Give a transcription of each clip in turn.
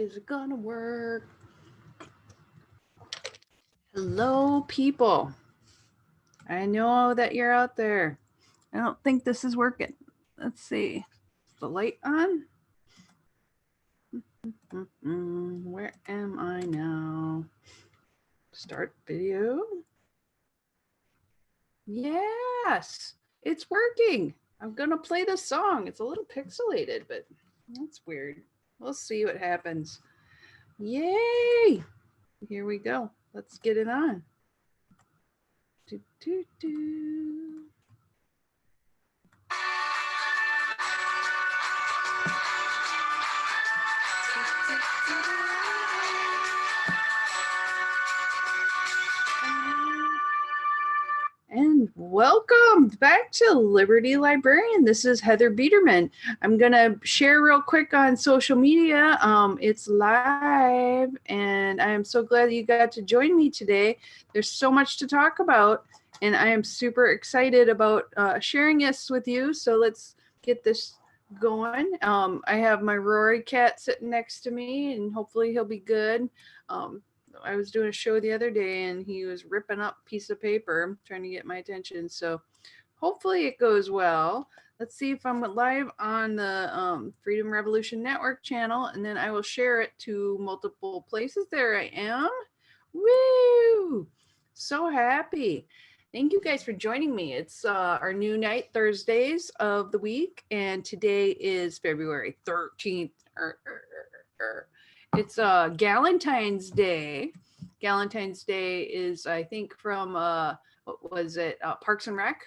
Is it gonna work? Hello, people. I know that you're out there. I don't think this is working. Let's see. Is the light on? Where am I now? Start video. Yes, it's working. I'm gonna play the song. It's a little pixelated, but that's weird. We'll see what happens. Yay! Here we go. Let's get it on. Do, do, do. And welcome back to Liberty Librarian. This is Heather Biederman. I'm going to share real quick on social media. It's live, and I am so glad that you got to join me today. There's so much to talk about, and I am super excited about sharing this with you. So let's get this going. I have my Rory cat sitting next to me, and hopefully he'll be good. I was doing a show the other day and he was ripping up a piece of paper trying to get my attention. So hopefully it goes well. Let's see if I'm live on the Freedom Revolution Network channel, and then I will share it to multiple places. There I am. Woo! So happy. Thank you guys for joining me. It's our new night, Thursdays of the week, and today is February 13th. It's Galentine's Day. Galentine's Day is, I think, from what was it, Parks and Rec?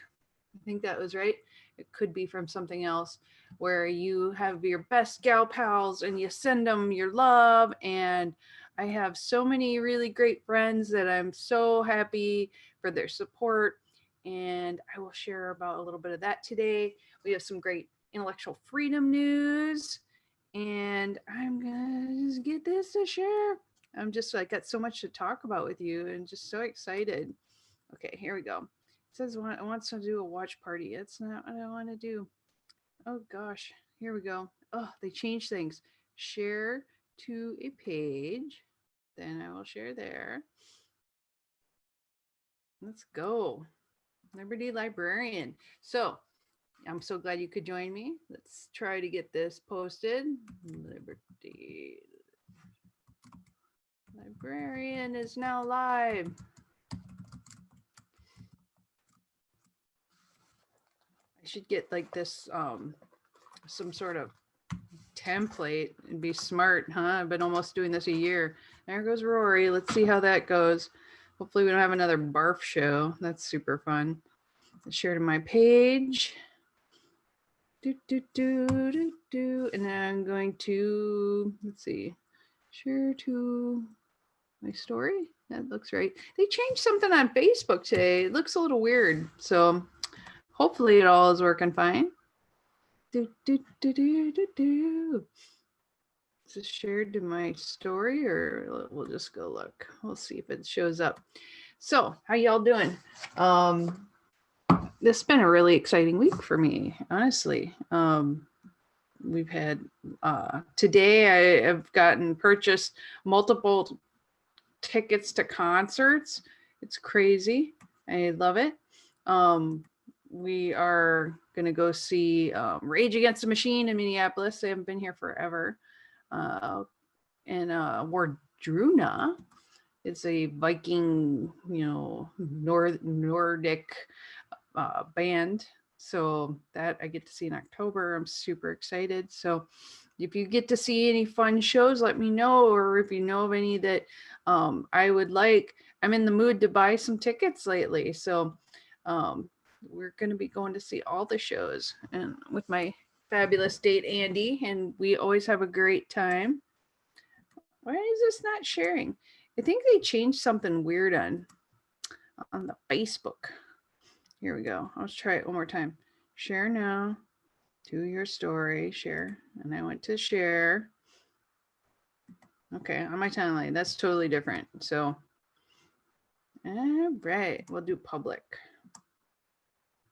I think that was right. It could be from something else, where you have your best gal pals and you send them your love. And I have so many really great friends that I'm so happy for their support. And I will share about a little bit of that today. We have some great intellectual freedom news. And I'm gonna just get this to share. I'm just like got so much to talk about with you and just so excited. Okay, here we go. It says I want to do a watch party. That's not what I want to do. Oh gosh, here we go. Oh, they changed things. Share to a page. Then I will share there. Let's go. Liberty Librarian. So I'm so glad you could join me. Let's try to get this posted. Liberty Librarian is now live. I should get like this, some sort of template and be smart, huh? I've been almost doing this a year. There goes Rory. Let's see how that goes. Hopefully we don't have another barf show. That's super fun. Let's share to my page. And then I'm going to, let's see, share to my story. That looks right. They changed something on Facebook today. It looks a little weird. So hopefully it all is working fine. Is this shared to my story, or we'll just go look. We'll see if it shows up. So how y'all doing? This has been a really exciting week for me, honestly. We've had today I have purchased multiple tickets to concerts. It's crazy. I love it. We are gonna go see Rage Against the Machine in Minneapolis. They haven't been here forever. And Wardruna. It's a Viking, Nordic band. So that I get to see in October. I'm super excited. So if you get to see any fun shows, let me know. Or if you know of any that I would like, I'm in the mood to buy some tickets lately. So we're going to be going to see all the shows and with my fabulous date, Andy, and we always have a great time. Why is this not sharing? I think they changed something weird on the Facebook. Here we go. Let's try it one more time. Share now to your story, share. And I went to share. Okay, on my timeline, that's totally different. So, all right, we'll do public.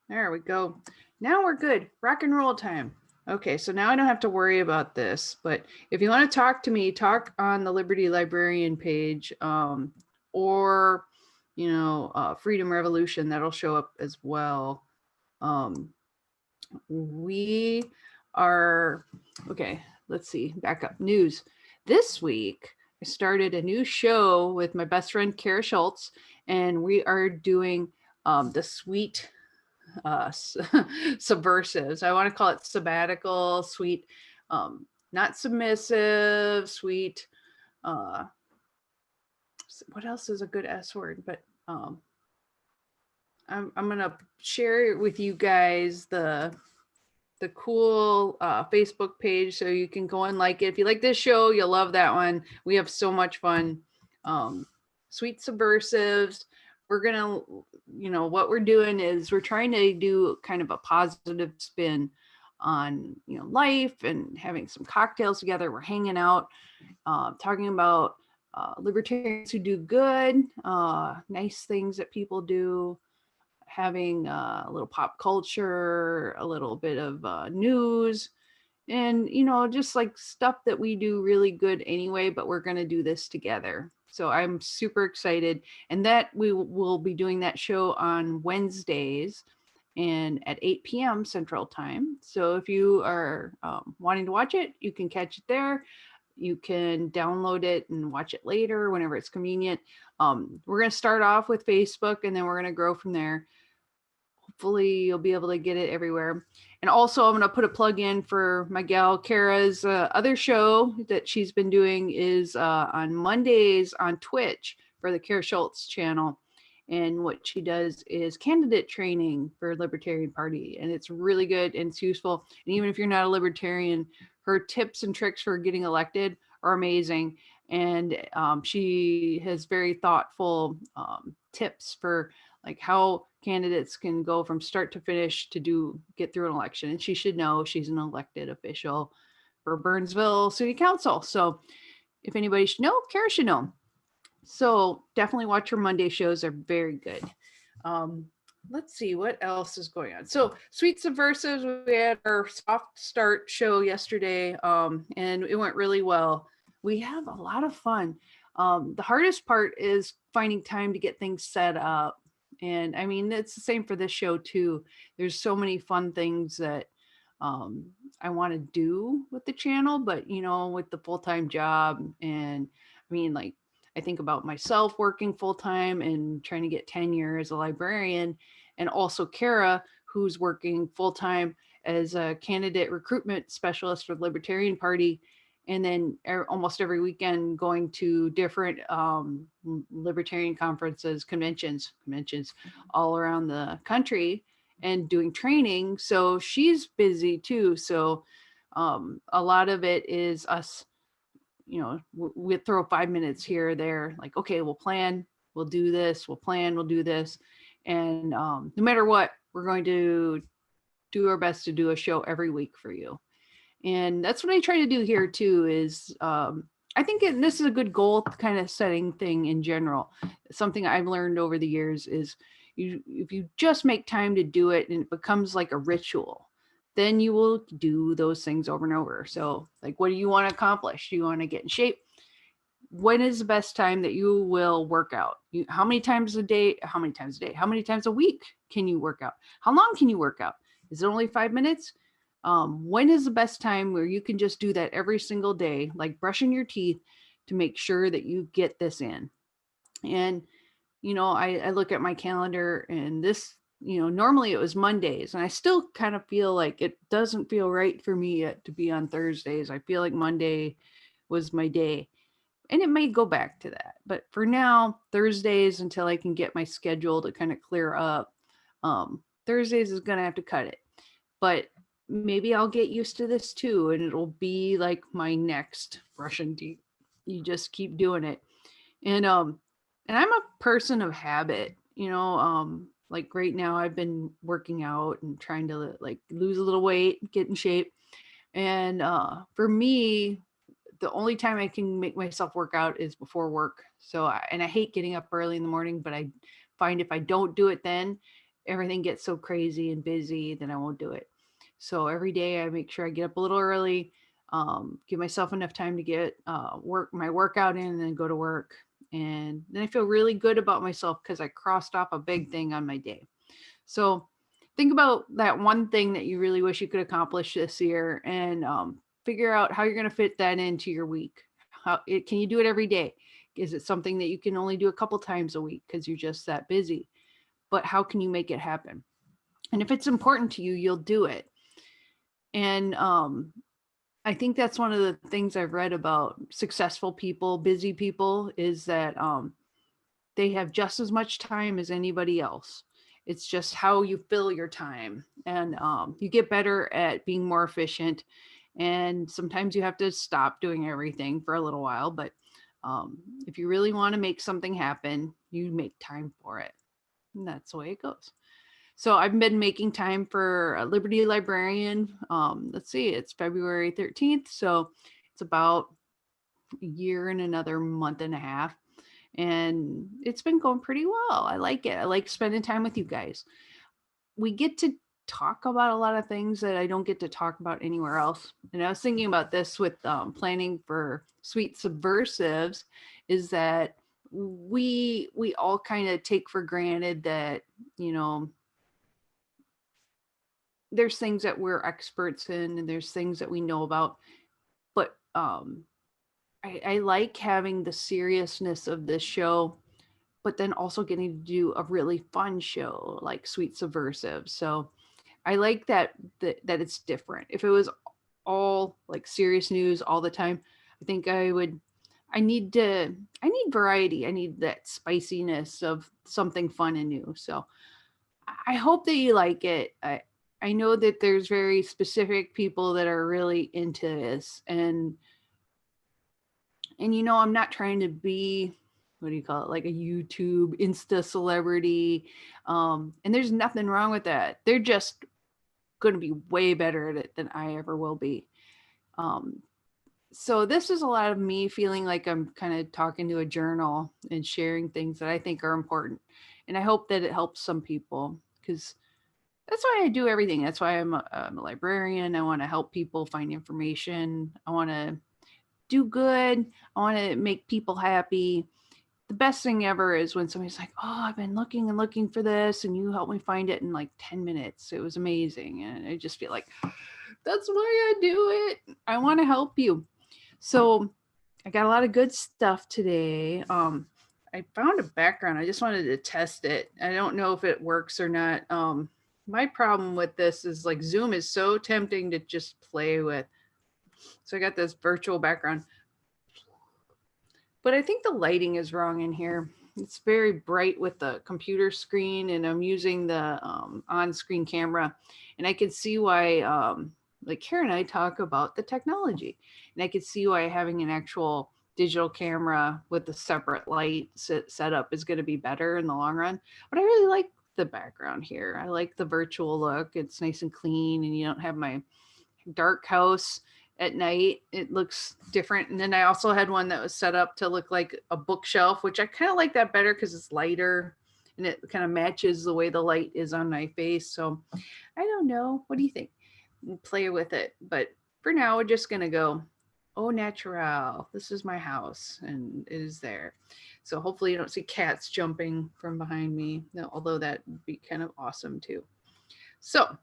There we go. Now we're good. Rock and roll time. Okay, so now I don't have to worry about this, but if you want to talk to me, talk on the Liberty Librarian page, or, Freedom Revolution, that'll show up as well. We are, okay, let's see, back up. News. This week, I started a new show with my best friend, Kara Schultz, and we are doing the sweet subversives. I want to call it sabbatical, sweet, not submissive, sweet. Uh, what else is a good S word? But I'm gonna share with you guys the cool Facebook page so you can go and like it. If you like this show, you'll love that one. We have so much fun. Sweet subversives. We're gonna, what we're doing is we're trying to do kind of a positive spin on life and having some cocktails together. We're hanging out, talking about libertarians who do good, nice things that people do, having a little pop culture, a little bit of news, and just like stuff that we do really good anyway, but we're going to do this together. So I'm super excited, and that we will be doing that show on Wednesdays and at 8 p.m. Central Time. So if you are wanting to watch it, you can catch it there. You can download it and watch it later whenever it's convenient. We're going to start off with Facebook, and then we're going to grow from there. Hopefully you'll be able to get it everywhere. And also I'm going to put a plug in for my gal Kara's other show that she's been doing is on Mondays on Twitch for the Kara Schultz channel. And what she does is candidate training for Libertarian Party. And it's really good and it's useful. And even if you're not a Libertarian, her tips and tricks for getting elected are amazing. And she has very thoughtful tips for like how candidates can go from start to finish to get through an election. And she should know she's an elected official for Burnsville City Council. So if anybody should know, Kara should know. So definitely watch her Monday shows. They're very good. Let's see what else is going on. So Sweet Subversives, we had our soft start show yesterday, and it went really well. We have a lot of fun. The hardest part is finding time to get things set up. And I mean, it's the same for this show too. There's so many fun things that I want to do with the channel, but with the full-time job, and I mean, like, I think about myself working full-time and trying to get tenure as a librarian, and also Kara, who's working full-time as a candidate recruitment specialist for the Libertarian Party, and then almost every weekend going to different libertarian conferences, conventions all around the country and doing training. So she's busy too. So a lot of it is us, we throw 5 minutes here or there, like, okay, we'll plan, we'll do this, we'll plan, we'll do this. And no matter what, we're going to do our best to do a show every week for you. And that's what I try to do here too, is I think this is a good goal kind of setting thing in general. Something I've learned over the years is if you just make time to do it and it becomes like a ritual, then you will do those things over and over. So like, what do you want to accomplish? Do you want to get in shape? When is the best time that you will work out? How many times a day? How many times a day? How many times a week can you work out? How long can you work out? Is it only 5 minutes? When is the best time where you can just do that every single day, like brushing your teeth, to make sure that you get this in? And, I look at my calendar, and this, normally it was Mondays, and I still kind of feel like it doesn't feel right for me yet to be on Thursdays. I feel like Monday was my day. And it may go back to that. But for now, Thursdays, until I can get my schedule to kind of clear up, Thursdays is going to have to cut it. But maybe I'll get used to this too, and it'll be like my next brushing teeth. You just keep doing it. And I'm a person of habit, like right now I've been working out and trying to like lose a little weight, get in shape. And for me, the only time I can make myself work out is before work. So, and I hate getting up early in the morning, but I find if I don't do it then, everything gets so crazy and busy that I won't do it. So every day I make sure I get up a little early, give myself enough time to get my workout in and then go to work. And then I feel really good about myself because I crossed off a big thing on my day. So think about that one thing that you really wish you could accomplish this year, and figure out how you're going to fit that into your week. Can you do it every day? Is it something that you can only do a couple times a week because you're just that busy? But how can you make it happen? And if it's important to you, you'll do it. And I think that's one of the things I've read about successful people, busy people, is that they have just as much time as anybody else. It's just how you fill your time, and you get better at being more efficient. And sometimes you have to stop doing everything for a little while, but if you really want to make something happen, you make time for it. And that's the way it goes. So I've been making time for a Liberty Librarian. Let's see, it's February 13th. So it's about a year and another month and a half. And it's been going pretty well. I like it. I like spending time with you guys. We get to talk about a lot of things that I don't get to talk about anywhere else. And I was thinking about this with planning for Sweet Subversives, is that we all kind of take for granted that, you know, there's things that we're experts in and there's things that we know about, but I like having the seriousness of this show, but then also getting to do a really fun show like Sweet Subversive. So I like that it's different. If it was all like serious news all the time, I think I need variety. I need that spiciness of something fun and new. So I hope that you like it. I know that there's very specific people that are really into this, and you know, I'm not trying to be, what do you call it, like a YouTube Insta celebrity. And there's nothing wrong with that. They're just going to be way better at it than I ever will be. So this is a lot of me feeling like I'm kind of talking to a journal and sharing things that I think are important. And I hope that it helps some people, because that's why I do everything. That's why I'm a librarian. I want to help people find information. I want to do good. I want to make people happy. The best thing ever is when somebody's like, "Oh, I've been looking and looking for this, and you helped me find it in like 10 minutes. It was amazing." And I just feel like, that's why I do it. I want to help you. So I got a lot of good stuff today. I found a background. I just wanted to test it. I don't know if it works or not. My problem with this is like Zoom is so tempting to just play with. So I got this virtual background, but I think the lighting is wrong in here. It's very bright with the computer screen, and I'm using the on-screen camera, and I can see why, like Karen and I talk about the technology, and I can see why having an actual digital camera with a separate light setup is going to be better in the long run. But I really like the background here. I like the virtual look. It's nice and clean, and you don't have my dark house at night. It looks different. And then I also had one that was set up to look like a bookshelf, which I kind of like that better because it's lighter and it kind of matches the way the light is on my face. So I don't know. What do you think? Play with it. But for now, we're just going to go, au natural. This is my house and it is there. So hopefully you don't see cats jumping from behind me, although that would be kind of awesome too. So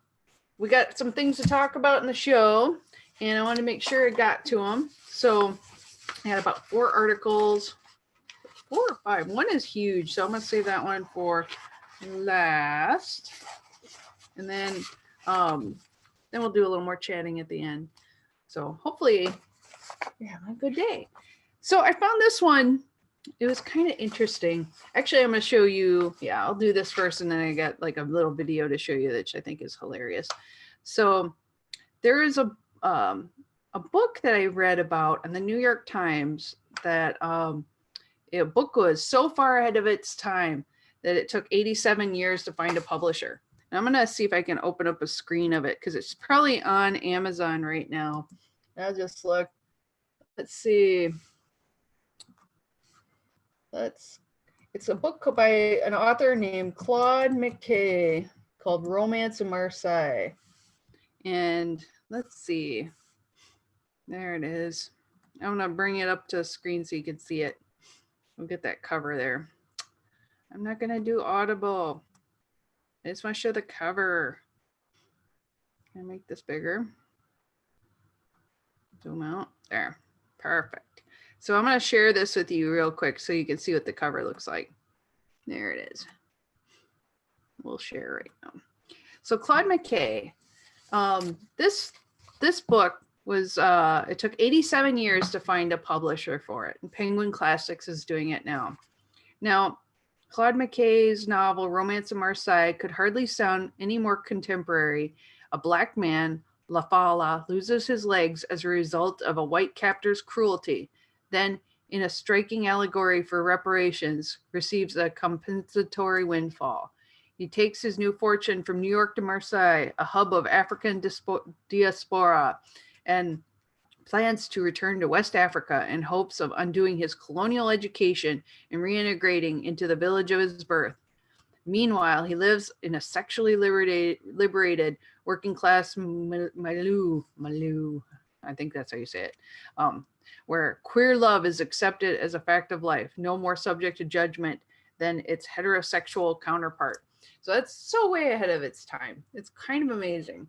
we got some things to talk about in the show, and I want to make sure I got to them. So I had about 4 articles, 4 or 5. One is huge, so I'm going to save that one for last. And then we'll do a little more chatting at the end. So hopefully you're having a good day. So I found this one. It was kind of interesting. Actually, I'm going to show you. Yeah, I'll do this first, and then I got like a little video to show you that I think is hilarious. So there is a book that I read about in the New York Times that a book was so far ahead of its time that it took 87 years to find a publisher. And I'm going to see if I can open up a screen of it because it's probably on Amazon right now. I'll just look. Let's see. It's a book by an author named Claude McKay called Romance in Marseille. And let's see. There it is. I'm going to bring it up to screen so you can see it. We'll get that cover there. I'm not going to do Audible. I just want to show the cover. Can I make this bigger? Zoom out. There. Perfect. So I'm going to share this with you real quick so you can see what the cover looks like. There it is. We'll share right now. So Claude McKay, this book was, it took 87 years to find a publisher for it. And Penguin Classics is doing it now. Now, Claude McKay's novel, Romance of Marseille, could hardly sound any more contemporary. A black man, La Fala, loses his legs as a result of a white captor's cruelty. Then, in a striking allegory for reparations, receives a compensatory windfall. He takes his new fortune from New York to Marseille, a hub of African diaspora, and plans to return to West Africa in hopes of undoing his colonial education and reintegrating into the village of his birth. Meanwhile, he lives in a sexually liberated working class milieu, I think that's how you say it, where queer love is accepted as a fact of life, no more subject to judgment than its heterosexual counterpart. So that's so way ahead of its time. It's kind of amazing.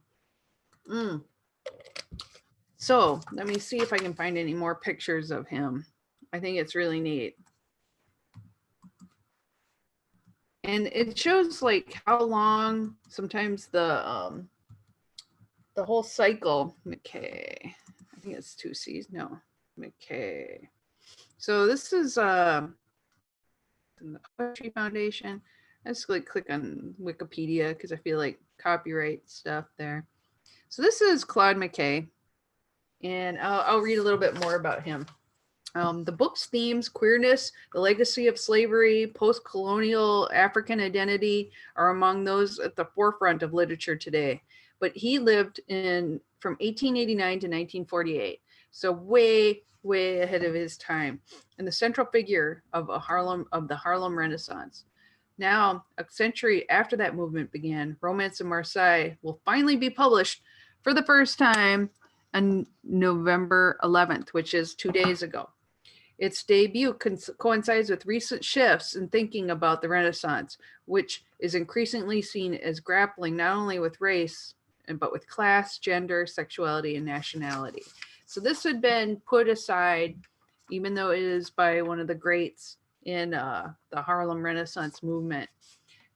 So let me see if I can find any more pictures of him. I think it's really neat. And it shows like how long sometimes the whole cycle, McKay, I think it's 2 C's, no, McKay. So this is the Poetry Foundation. I just click on Wikipedia because I feel like copyright stuff there. So this is Claude McKay. And I'll read a little bit more about him. The book's themes, queerness, the legacy of slavery, post-colonial African identity are among those at the forefront of literature today. But he lived from 1889 to 1948, so way ahead of his time, and the central figure of the Harlem Renaissance. Now, a century after that movement began, Romance of Marseille will finally be published for the first time on November 11th, which is 2 days ago. Its debut coincides with recent shifts in thinking about the Renaissance, which is increasingly seen as grappling not only with race, but with class, gender, sexuality, and nationality. So this had been put aside, even though it is by one of the greats in the Harlem Renaissance movement.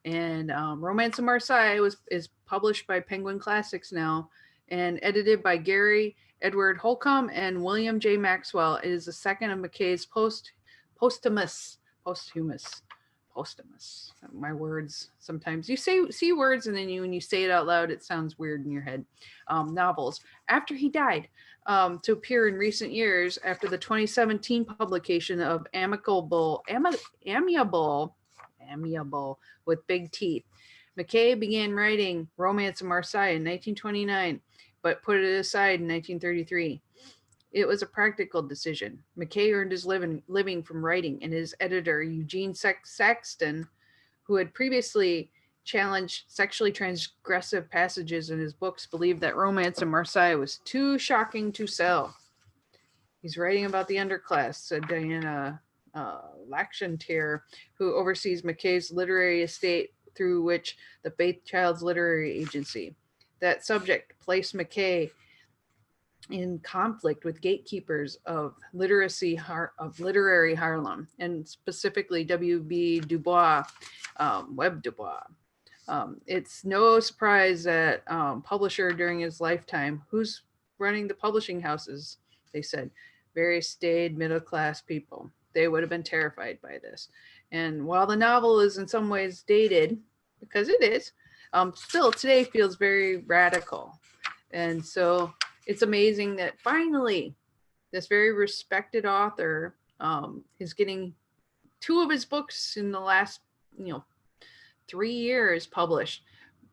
And Romance of Marseille is published by Penguin Classics now, and edited by Gary Edward Holcomb and William J. Maxwell. It is the second of McKay's posthumous. My words, sometimes you see words and then when you say it out loud, it sounds weird in your head. Novels after he died, to appear in recent years after the 2017 publication of Amiable with Big Teeth. McKay began writing Romance of Marseille in 1929, but put it aside in 1933. It was a practical decision. McKay earned his living from writing, and his editor, Eugene Saxton, who had previously challenged sexually transgressive passages in his books, believed that Romance of Marseille was too shocking to sell. He's writing about the underclass, said Diana Lachantier, who oversees McKay's literary estate, through which the Faith Child's Literary Agency. That subject placed McKay in conflict with gatekeepers of literary Harlem, and specifically W.B. Du Bois, Webb Du Bois. It's no surprise that publisher during his lifetime, who's running the publishing houses, they said, very staid middle-class people. They would have been terrified by this. And while the novel is in some ways dated, because it is, still today feels very radical. And so it's amazing that finally this very respected author is getting 2 of his books in the last 3 years published,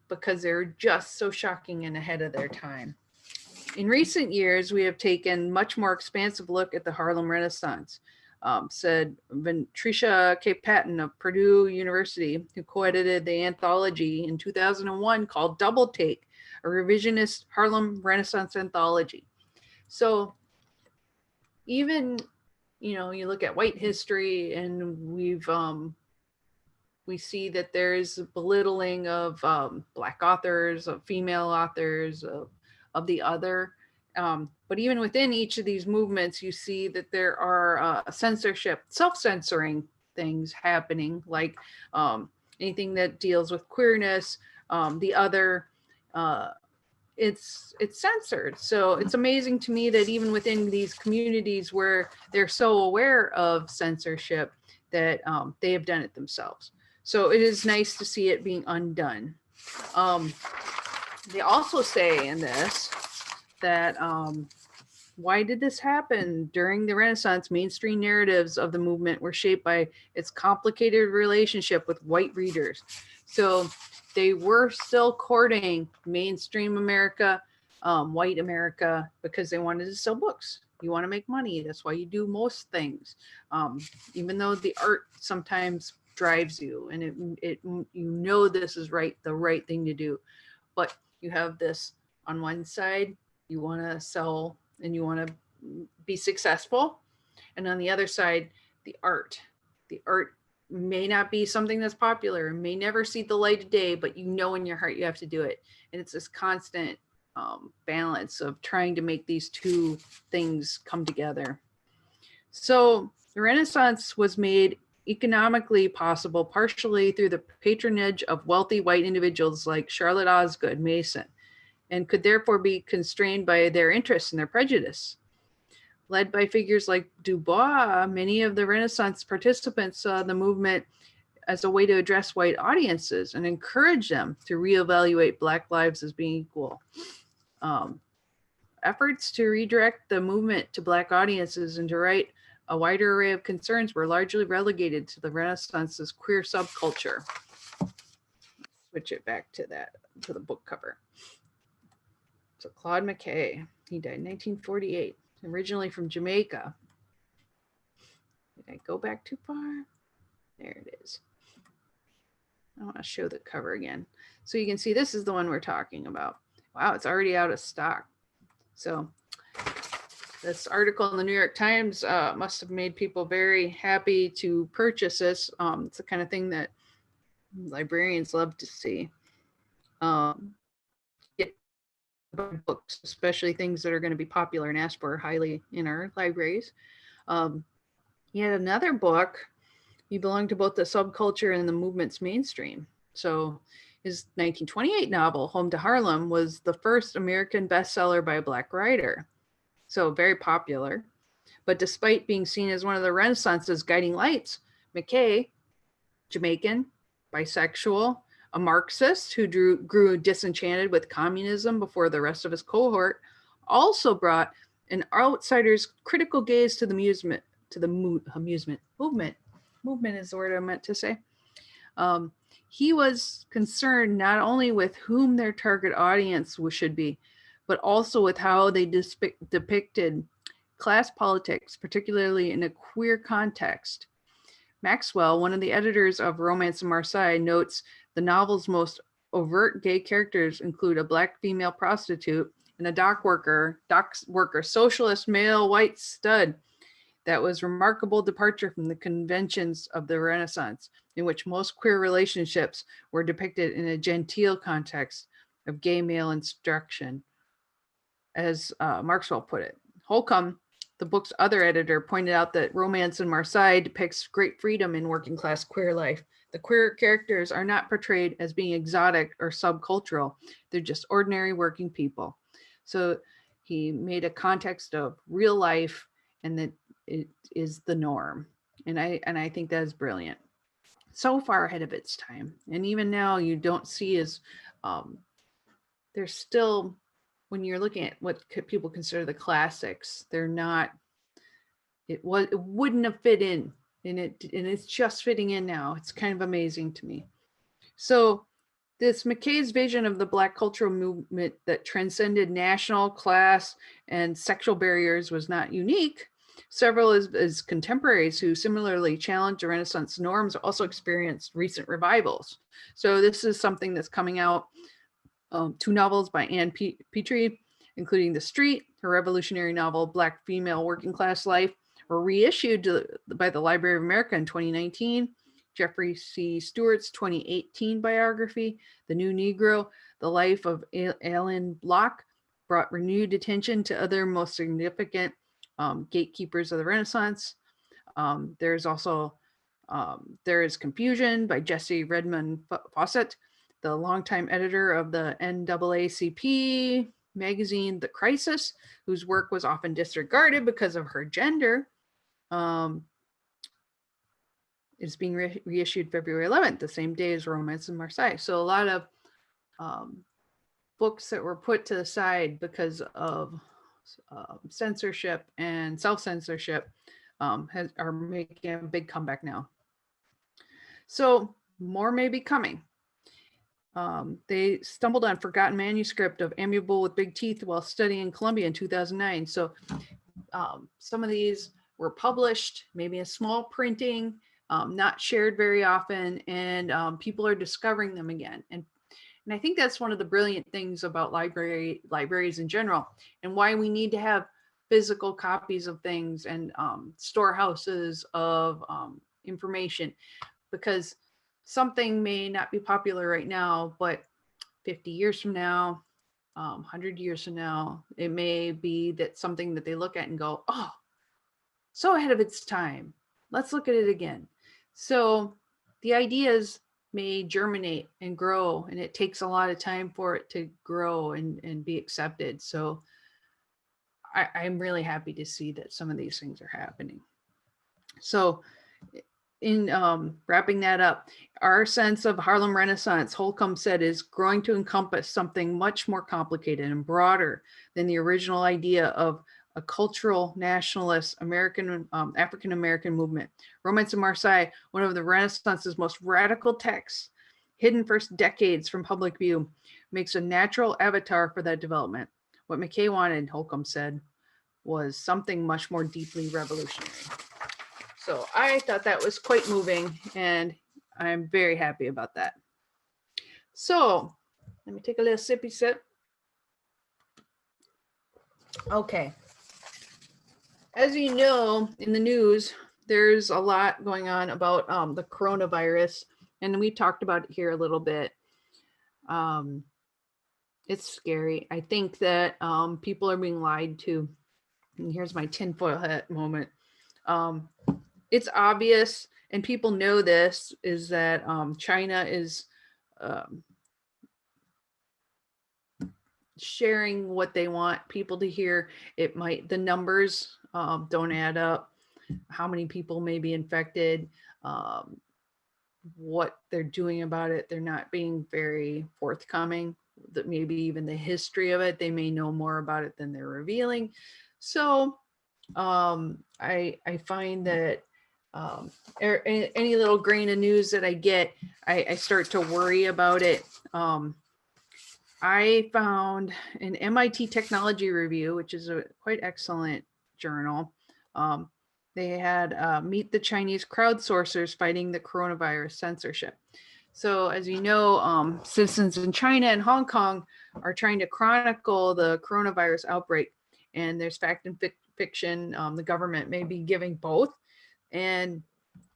because they're just so shocking and ahead of their time. In recent years, we have taken much more expansive look at the Harlem Renaissance, said Tricia K. Patton of Purdue University, who co-edited the anthology in 2001 called Double Take, a revisionist Harlem Renaissance anthology. So even, you know, you look at white history and we see that there's belittling of Black authors, of female authors, of the other. But even within each of these movements, you see that there are censorship, self-censoring things happening, like anything that deals with queerness, the other, it's censored. So it's amazing to me that even within these communities where they're so aware of censorship, that they have done it themselves. So it is nice to see it being undone. They also say in this that why did this happen? During the Renaissance, mainstream narratives of the movement were shaped by its complicated relationship with white readers. So they were still courting mainstream America, white America, because they wanted to sell books. You want to make money. That's why you do most things. Even though the art sometimes drives you and it you know this is the right thing to do. But you have this on one side, you want to sell and you want to be successful. And on the other side, the art may not be something that's popular, may never see the light of day, but you know in your heart you have to do it. And it's this constant balance of trying to make these two things come together. So the Renaissance was made economically possible partially through the patronage of wealthy white individuals like Charlotte Osgood Mason, and could therefore be constrained by their interests and their prejudice. Led by figures like Du Bois, many of the Renaissance participants saw the movement as a way to address white audiences and encourage them to reevaluate Black lives as being equal. Efforts to redirect the movement to Black audiences and to write a wider array of concerns were largely relegated to the Renaissance's queer subculture. Switch it back to the book cover. So Claude McKay, he died in 1948, originally from Jamaica. Did I go back too far? There it is. I want to show the cover again. So you can see this is the one we're talking about. Wow, it's already out of stock. So this article in the New York Times must have made people very happy to purchase this. It's the kind of thing that librarians love to see. Books, especially things that are going to be popular and asked for highly in our libraries. He had another book. He belonged to both the subculture and the movement's mainstream. So his 1928 novel, Home to Harlem, was the first American bestseller by a Black writer. So very popular. But despite being seen as one of the Renaissance's guiding lights, McKay, Jamaican, bisexual, a Marxist who grew disenchanted with communism before the rest of his cohort, also brought an outsider's critical gaze to the movement. Movement is the word I meant to say. He was concerned not only with whom their target audience should be, but also with how they depicted class politics, particularly in a queer context. Maxwell, one of the editors of Romance in Marseille, notes the novel's most overt gay characters include a Black female prostitute and a dock worker, socialist male white stud. That was remarkable departure from the conventions of the Renaissance, in which most queer relationships were depicted in a genteel context of gay male instruction, as Maxwell put it. Holcomb, the book's other editor, pointed out that Romance in Marseille depicts great freedom in working class queer life. The queer characters are not portrayed as being exotic or subcultural. They're just ordinary working people. So he made a context of real life and that it is the norm. And I think that is brilliant. So far ahead of its time. And even now you don't see as, there's still, when you're looking at what people consider the classics, they're not, it wouldn't have fit in. And it's just fitting in now. It's kind of amazing to me. So this McKay's vision of the Black cultural movement that transcended national, class, and sexual barriers was not unique. Several of his contemporaries who similarly challenged the Renaissance norms also experienced recent revivals. So this is something that's coming out 2 novels by Anne Petrie, including The Street, her revolutionary novel Black Female Working Class Life, were reissued by the Library of America in 2019. Jeffrey C. Stewart's 2018 biography, The New Negro, The Life of Alain Locke, brought renewed attention to other most significant gatekeepers of the Renaissance. There's also There is Confusion by Jesse Redmond Fawcett, the longtime editor of the NAACP magazine The Crisis, whose work was often disregarded because of her gender. It's being reissued February 11th, the same day as Romance in Marseille. So a lot of books that were put to the side because of censorship and self-censorship are making a big comeback now. So more may be coming. They stumbled on forgotten manuscript of Amiable with Big Teeth while studying in Columbia in 2009. So some of these were published, maybe a small printing, not shared very often, and people are discovering them again. And I think that's one of the brilliant things about libraries in general, and why we need to have physical copies of things and storehouses of information, because something may not be popular right now, but 50 years from now, 100 years from now, it may be that something that they look at and go, oh, so ahead of its time. Let's look at it again. So the ideas may germinate and grow, and it takes a lot of time for it to grow and be accepted. So I'm really happy to see that some of these things are happening. So in wrapping that up, our sense of Harlem Renaissance, Holcomb said, is growing to encompass something much more complicated and broader than the original idea of a cultural nationalist African-American movement. Romance in Marseille, one of the Renaissance's most radical texts, hidden for decades from public view, makes a natural avatar for that development. What McKay wanted, Holcomb said, was something much more deeply revolutionary. So I thought that was quite moving, and I'm very happy about that. So let me take a little sippy sip. Okay. As you know, in the news, there's a lot going on about the coronavirus, and we talked about it here a little bit. It's scary. I think that people are being lied to. And here's my tinfoil hat moment. It's obvious, and people know this, is that China is sharing what they want people to hear. The numbers don't add up, how many people may be infected, what they're doing about it. They're not being very forthcoming, that maybe even the history of it, they may know more about it than they're revealing. So I find that any little grain of news that I get, I start to worry about it. I found an MIT Technology Review, which is a quite excellent journal. They had Meet the Chinese Crowdsourcers Fighting the Coronavirus Censorship. So as you know, citizens in China and Hong Kong are trying to chronicle the coronavirus outbreak. And there's fact and fiction. The government may be giving both. And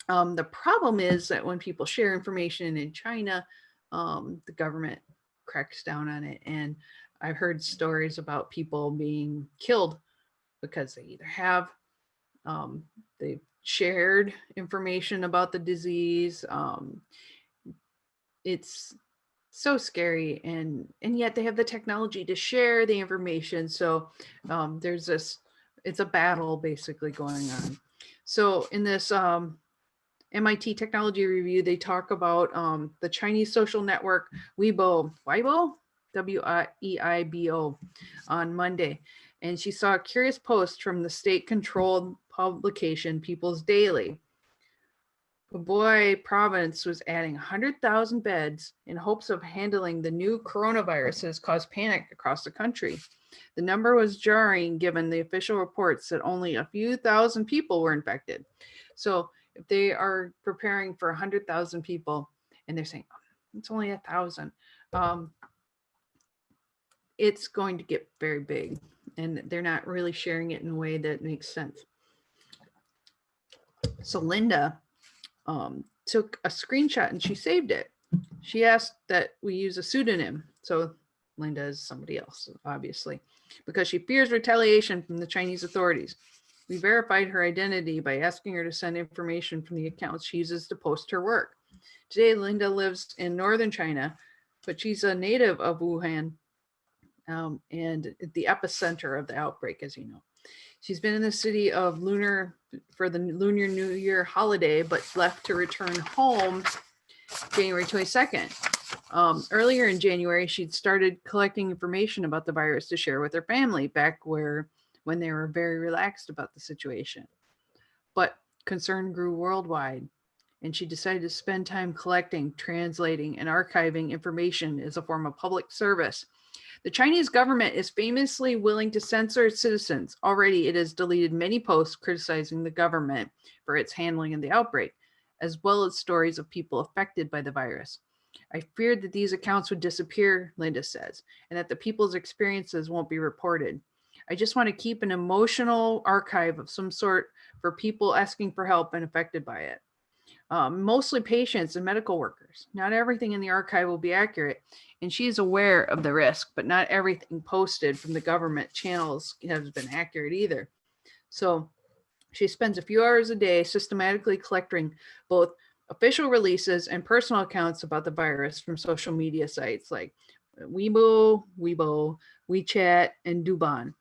the problem is that when people share information in China, the government cracks down on it. And I've heard stories about people being killed because they either have, they've shared information about the disease. It's so scary, and yet they have the technology to share the information. So there's this, it's a battle basically going on. So in this MIT Technology Review, they talk about the Chinese social network Weibo, W-E-I-B-O, on Monday. And she saw a curious post from the state-controlled publication People's Daily. Hubei province was adding 100,000 beds in hopes of handling the new coronavirus that has caused panic across the country. The number was jarring given the official reports that only a few thousand people were infected. So if they are preparing for 100,000 people and they're saying, oh, it's only 1,000, it's going to get very big, and they're not really sharing it in a way that makes sense. So Linda took a screenshot and she saved it. She asked that we use a pseudonym. So Linda is somebody else, obviously, because she fears retaliation from the Chinese authorities. We verified her identity by asking her to send information from the accounts she uses to post her work. Today, Linda lives in northern China, but she's a native of Wuhan and the epicenter of the outbreak, as you know. She's been in the city of for the Lunar New Year holiday, but left to return home January 22nd. Earlier in January, she'd started collecting information about the virus to share with her family back when they were very relaxed about the situation. But concern grew worldwide, and she decided to spend time collecting, translating, and archiving information as a form of public service. The Chinese government is famously willing to censor its citizens. Already, it has deleted many posts criticizing the government for its handling of the outbreak, as well as stories of people affected by the virus. I feared that these accounts would disappear, Linda says, and that the people's experiences won't be reported. I just want to keep an emotional archive of some sort for people asking for help and affected by it. Mostly patients and medical workers. Not everything in the archive will be accurate, and she is aware of the risk, but not everything posted from the government channels has been accurate either. So she spends a few hours a day systematically collecting both official releases and personal accounts about the virus from social media sites like Weibo, WeChat, and Douban.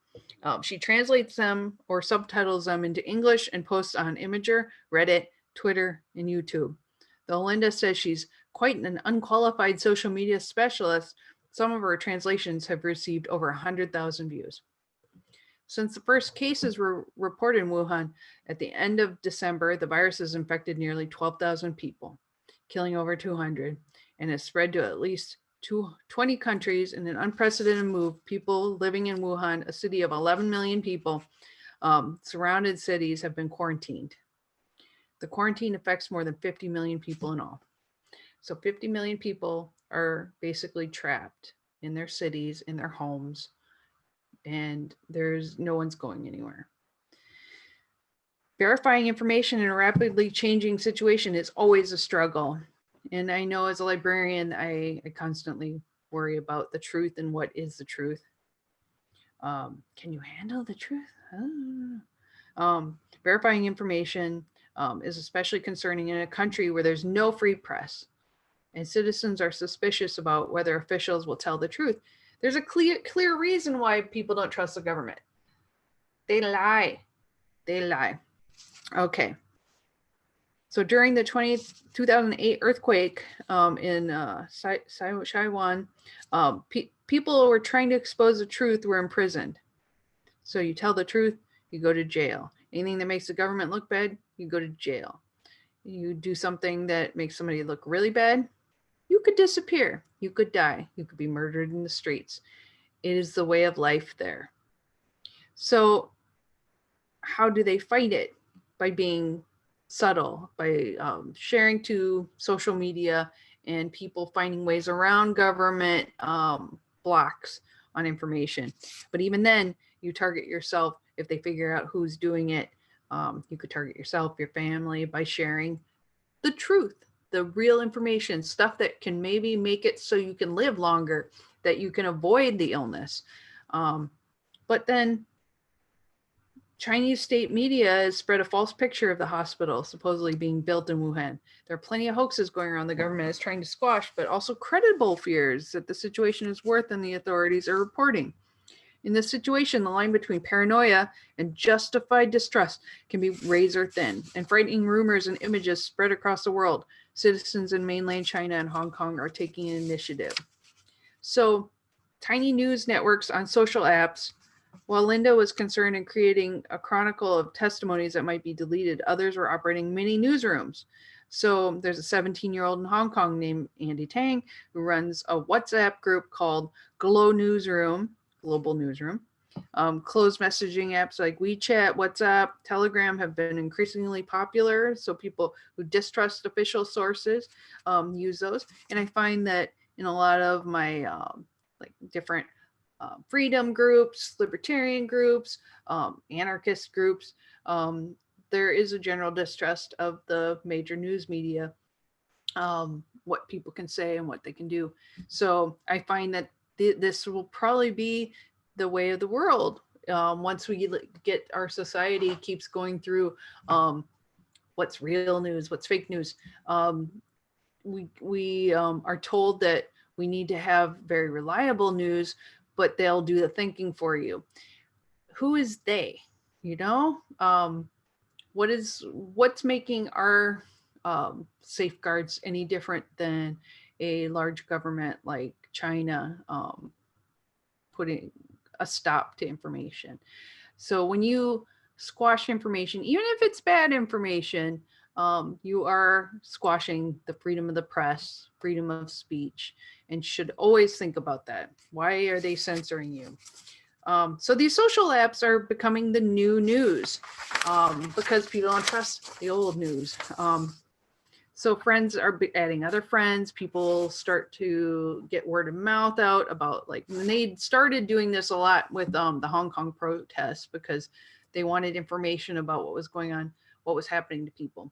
She translates them or subtitles them into English and posts on Imgur, Reddit, Twitter, and YouTube. Though Linda says she's quite an unqualified social media specialist, some of her translations have received over 100,000 views. Since the first cases were reported in Wuhan at the end of December, the virus has infected nearly 12,000 people, killing over 200, and has spread to at least 20 countries in an unprecedented move. People living in Wuhan, a city of 11 million people, surrounded cities have been quarantined. The quarantine affects more than 50 million people in all. So 50 million people are basically trapped in their cities, in their homes, and there's no one's going anywhere. Verifying information in a rapidly changing situation is always a struggle. And I know as a librarian, I constantly worry about the truth and what is the truth. Can you handle the truth? Verifying information is especially concerning in a country where there's no free press and citizens are suspicious about whether officials will tell the truth. There's a clear reason why people don't trust the government. They lie. Okay. So during the 2008 earthquake in Taiwan, people who were trying to expose the truth were imprisoned. So you tell the truth, you go to jail. Anything that makes the government look bad, you go to jail. You do something that makes somebody look really bad, you could disappear. You could die. You could be murdered in the streets. It is the way of life there. So how do they fight it? By being subtle, by sharing to social media and people finding ways around government blocks on information. But even then, you target yourself if they figure out who's doing it. You could target yourself, your family, by sharing the truth, the real information, stuff that can maybe make it so you can live longer, that you can avoid the illness. But then Chinese state media has spread a false picture of the hospital supposedly being built in Wuhan. There are plenty of hoaxes going around the government is trying to squash, but also credible fears that the situation is worse than the authorities are reporting. In this situation, the line between paranoia and justified distrust can be razor thin, and frightening rumors and images spread across the world. Citizens in mainland China and Hong Kong are taking an initiative. So, tiny news networks on social apps. While Linda was concerned in creating a chronicle of testimonies that might be deleted, others were operating mini newsrooms. So there's a 17-year-old in Hong Kong named Andy Tang who runs a WhatsApp group called Global Newsroom. Closed messaging apps like WeChat, WhatsApp, Telegram have been increasingly popular. So people who distrust official sources use those. And I find that in a lot of my like different freedom groups, libertarian groups, anarchist groups. There is a general distrust of the major news media, what people can say and what they can do. So I find that this will probably be the way of the world once we get our society keeps going through what's real news, what's fake news. We are told that we need to have very reliable news, but they'll do the thinking for you. Who is they? You know, what's making our safeguards any different than a large government like China putting a stop to information? So when you squash information, even if it's bad information, you are squashing the freedom of the press, freedom of speech, and should always think about that. Why are they censoring you? So these social apps are becoming the new news because people don't trust the old news. So friends are adding other friends. People start to get word of mouth out about, like, when they started doing this a lot with the Hong Kong protests, because they wanted information about what was going on, what was happening to people.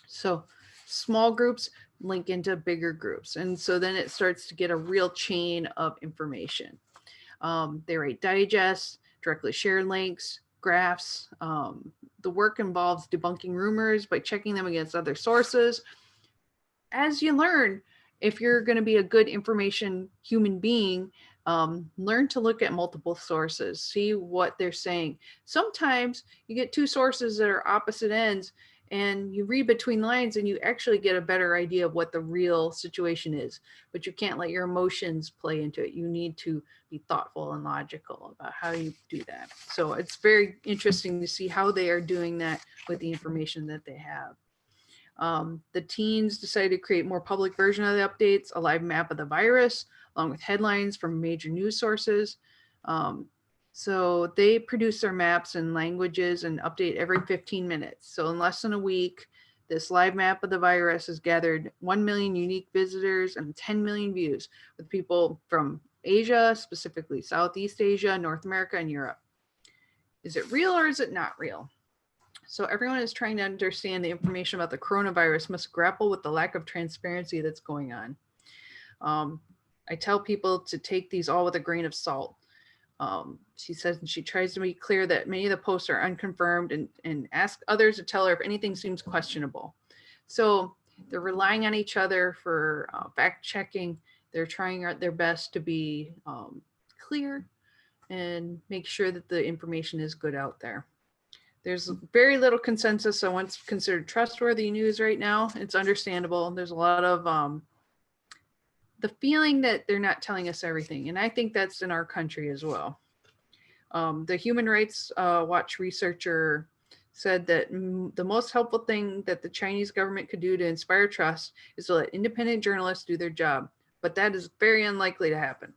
So small groups link into bigger groups. And so then it starts to get a real chain of information. They write digests, directly share links, graphs. The work involves debunking rumors by checking them against other sources. As you learn, if you're going to be a good information human being, learn to look at multiple sources, see what they're saying. Sometimes you get two sources that are opposite ends, and you read between lines and you actually get a better idea of what the real situation is. But you can't let your emotions play into it. You need to be thoughtful and logical about how you do that. So it's very interesting to see how they are doing that with the information that they have. The teens decided to create more public version of the updates, a live map of the virus, along with headlines from major news sources. So they produce their maps in languages and update every 15 minutes. So in less than a week, this live map of the virus has gathered 1 million unique visitors and 10 million views, with people from Asia, specifically Southeast Asia, North America, and Europe. Is it real or is it not real? So everyone is trying to understand the information about the coronavirus must grapple with the lack of transparency that's going on. I tell people to take these all with a grain of salt. She says, and she tries to be clear that many of the posts are unconfirmed, and ask others to tell her if anything seems questionable. So they're relying on each other for fact checking. They're trying their best to be clear and make sure that the information is good out there. There's very little consensus on what's considered trustworthy news right now. It's understandable. There's a lot of the feeling that they're not telling us everything. And I think that's in our country as well. The Human Rights Watch researcher said that the most helpful thing that the Chinese government could do to inspire trust is to let independent journalists do their job. But that is very unlikely to happen.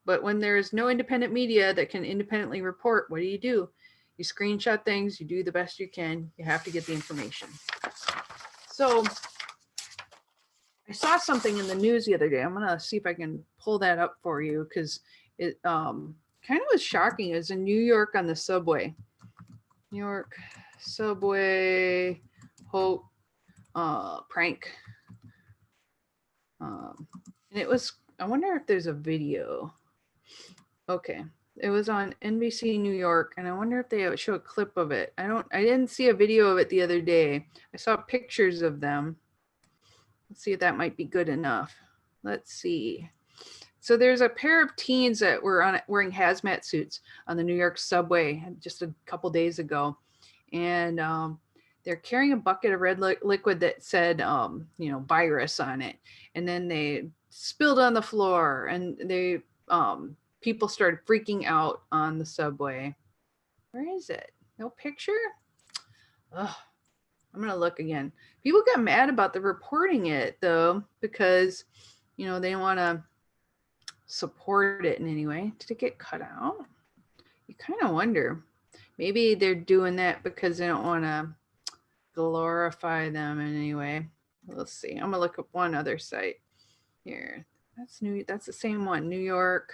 But when there is no independent media that can independently report, what do? You screenshot things, you do the best you can, you have to get the information. So I saw something in the news the other day. I'm gonna see if I can pull that up for you, because it kind of was shocking. It was in New York on the subway. New York subway hope prank. And it was, I wonder if there's a video. Okay. It was on NBC New York, and I wonder if they show a clip of it. I didn't see a video of it the other day. I saw pictures of them. Let's see if that might be good enough. Let's see. So there's a pair of teens that were wearing hazmat suits on the New York subway just a couple days ago. And they're carrying a bucket of red liquid that said, virus on it. And then they spilled on the floor, and they, people started freaking out on the subway. Where is it? No picture? Ugh, I'm going to look again. People got mad about the reporting it, though, because, they don't want to support it in any way. Did it get cut out? You kind of wonder. Maybe they're doing that because they don't want to glorify them in any way. Let's see. I'm going to look up one other site here. That's the same one, New York.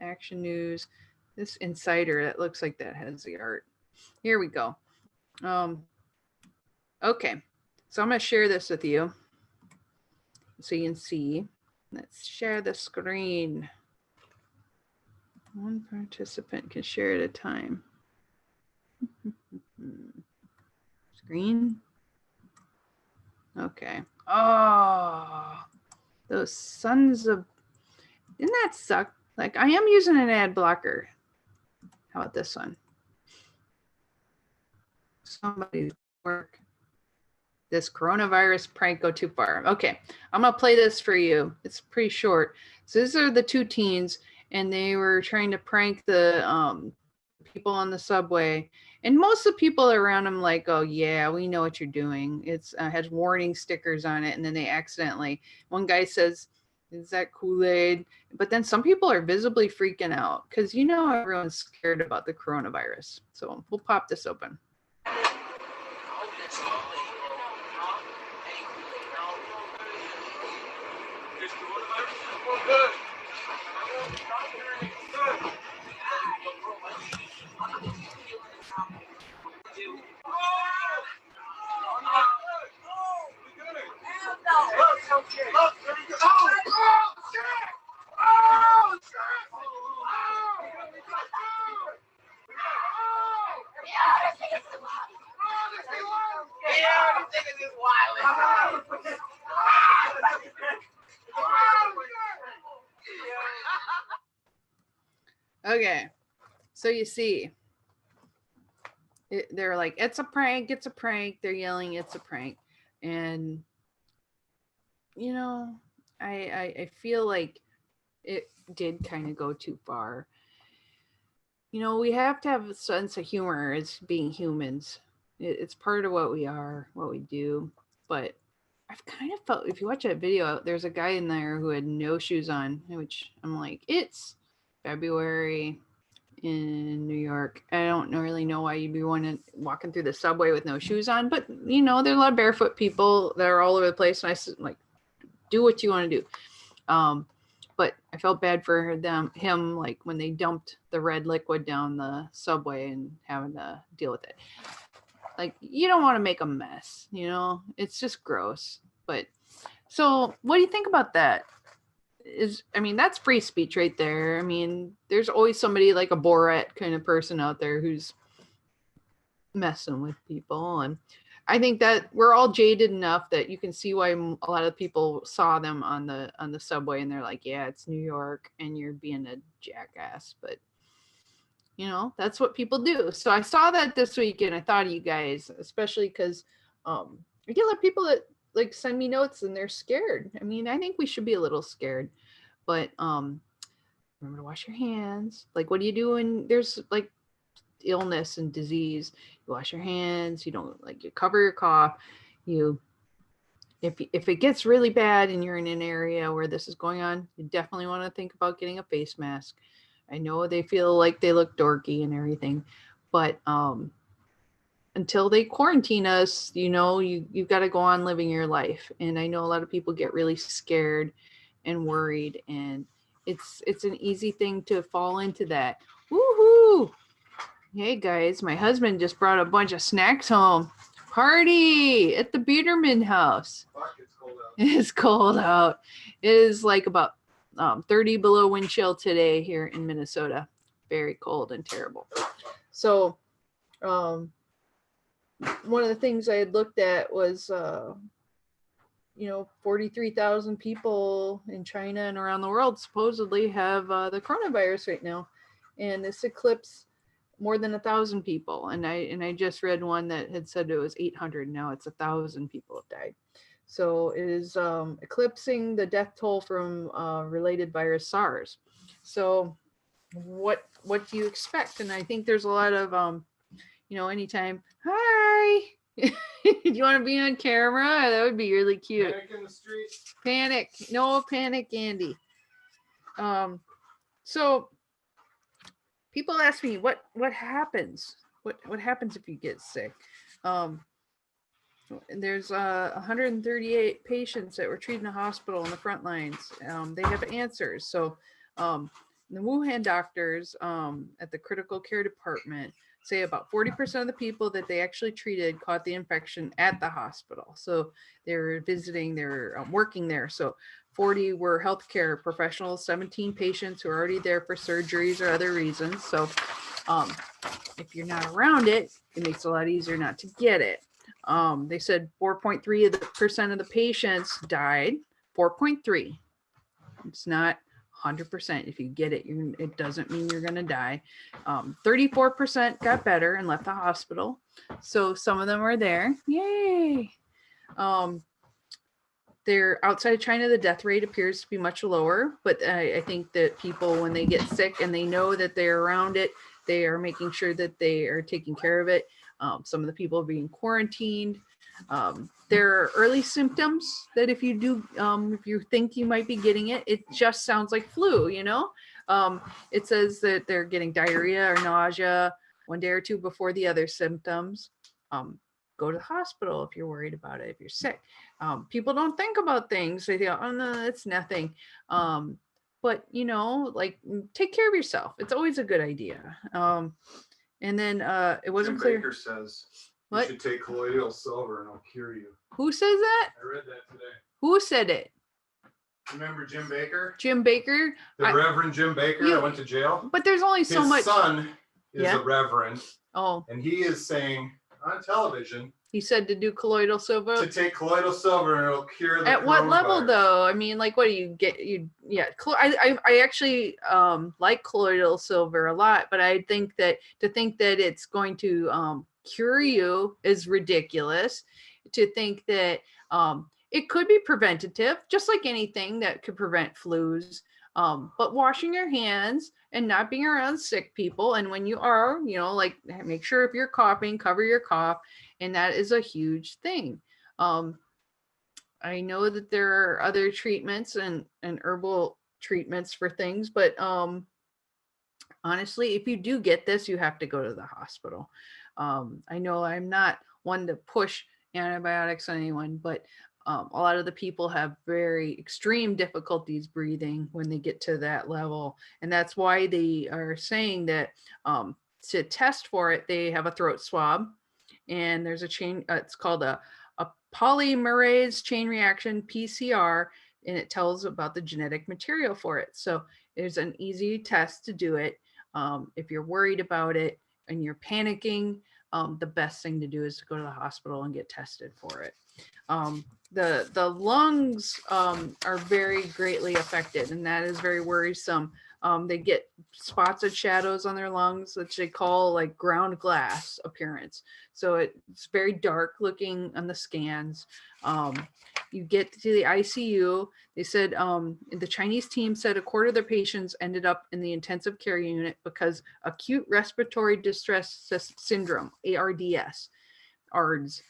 Action News. This Insider, that looks like that has the art. Here we go. Okay, so I'm going to share this with you so you can see. Let's share the screen. One participant can share at a time. Screen. Okay. Oh, those sons of... Didn't that suck? Like, I am using an ad blocker. How about this one? Somebody's work. This coronavirus prank go too far. Okay, I'm gonna play this for you. It's pretty short. So these are the two teens, and they were trying to prank the people on the subway. And most of the people around them like, oh yeah, we know what you're doing. It's has warning stickers on it, and then they accidentally. One guy says, "Is that Kool-Aid?" But then some people are visibly freaking out because everyone's scared about the coronavirus. So we'll pop this open. Okay, so you see, they're like, it's a prank, it's a prank. They're yelling, it's a prank. And, I feel like it did kind of go too far. We have to have a sense of humor as being humans. It's part of what we are, what we do. But I've kind of felt, if you watch that video, there's a guy in there who had no shoes on, which I'm like, it's February in New York. I don't really know why you'd be walking through the subway with no shoes on, but there's a lot of barefoot people that are all over the place. And I like, do what you want to do. But I felt bad for him, like when they dumped the red liquid down the subway and having to deal with it. Like, you don't want to make a mess, it's just gross. But so what do you think about that? That's free speech right there. There's always somebody like a Borat kind of person out there who's messing with people. And I think that we're all jaded enough that you can see why a lot of people saw them on the subway and they're like, yeah, it's New York and you're being a jackass. But that's what people do. So I saw that this week and I thought of you guys, especially because I get a lot of people that like send me notes and they're scared. I think we should be a little scared, but remember to wash your hands. Like, what do you do when there's like illness and disease? You wash your hands. You don't you cover your cough. If it gets really bad and you're in an area where this is going on, you definitely want to think about getting a face mask. I know they feel like they look dorky and everything, but until they quarantine us, you've got to go on living your life. And I know a lot of people get really scared and worried, and it's an easy thing to fall into that. Woohoo! Hey guys, my husband just brought a bunch of snacks home. Party at the Biederman house. Fuck, it's cold out. It's cold out. It is like about 30 below wind chill today here in Minnesota. Very cold and terrible. So one of the things I had looked at was 43,000 people in China and around the world supposedly have the coronavirus right now, and this eclipsed more than 1,000 people. And I just read one that had said it was 800. Now it's 1,000 people have died. So it is eclipsing the death toll from related virus SARS. So what do you expect? And I think there's a lot of anytime, hi. Do you want to be on camera? That would be really cute. Panic in the street. Panic. No panic, Andy. So people ask me what happens. What happens if you get sick? There's 138 patients that were treated in the hospital in the front lines. They have answers. So the Wuhan doctors at the critical care department say about 40% of the people that they actually treated caught the infection at the hospital. So they were visiting, they were working there. So 40 were healthcare professionals, 17 patients who are already there for surgeries or other reasons. So if you're not around it, it makes it a lot easier not to get it. They said 4.3% of the patients died. 4.3. It's not 100%. If you get it, it doesn't mean you're going to die. 34% got better and left the hospital. So some of them are there. Yay. They're outside of China, the death rate appears to be much lower, but I think that people, when they get sick and they know that they're around it, they are making sure that they are taking care of it. Some of the people are being quarantined. There are early symptoms that if you do, if you think you might be getting it, it just sounds like flu, you know? It says that they're getting diarrhea or nausea one day or two before the other symptoms. Go to the hospital if you're worried about it, if you're sick. People don't think about things. They go, oh no, it's nothing. But you know, like take care of yourself. It's always a good idea. And then it wasn't Jim clear. Baker says what? You should take colloidal silver and it'll cure you. Who says that? I read that today. Who said it? Remember Jim Baker? Jim Baker? The Reverend Jim Baker that went to jail? But there's only so much. His son is a reverend. Oh. And he is saying on television. He said to do colloidal silver. To take colloidal silver and it'll cure the At what level though? I mean, like what do you get? I actually like colloidal silver a lot, but I think that to think that it's going to cure you is ridiculous. To think that it could be preventative, just like anything that could prevent flus. But washing your hands and not being around sick people. And when you are, you know, like make sure if you're coughing, cover your cough. And that is a huge thing. I know that there are other treatments and herbal treatments for things, but honestly, if you do get this, you have to go to the hospital. I know I'm not one to push antibiotics on anyone, but a lot of the people have very extreme difficulties breathing when they get to that level. And that's why they are saying that to test for it, they have a throat swab. And there's a chain, it's called a polymerase chain reaction, PCR, and it tells about the genetic material for it. So there's an easy test to do it. If you're worried about it and you're panicking, the best thing to do is to go to the hospital and get tested for it. The lungs are very greatly affected, and that is very worrisome. They get spots of shadows on their lungs, which they call like ground glass appearance. So it's very dark looking on the scans. You get to the ICU. They said the Chinese team said a quarter of their patients ended up in the intensive care unit because acute respiratory distress syndrome, ARDS, ARDS.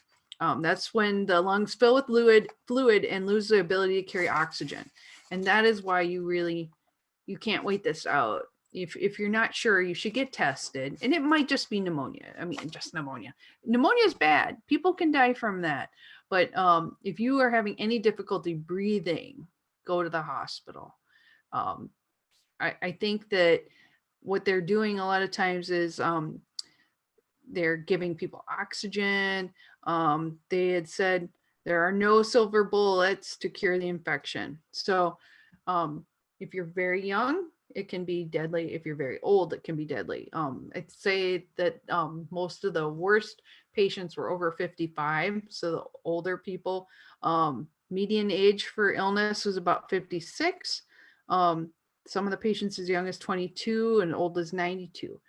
That's when the lungs fill with fluid and lose the ability to carry oxygen. And that is why you can't wait this out. If you're not sure, you should get tested. And it might just be pneumonia. I mean, just pneumonia. Pneumonia is bad. People can die from that. But if you are having any difficulty breathing, go to the hospital. I think that what they're doing a lot of times is they're giving people oxygen. They had said there are no silver bullets to cure the infection. So if you're very young, it can be deadly. If you're very old, it can be deadly. I'd say that most of the worst patients were over 55. So the older people, median age for illness was about 56. Some of the patients as young as 22 and old as 92.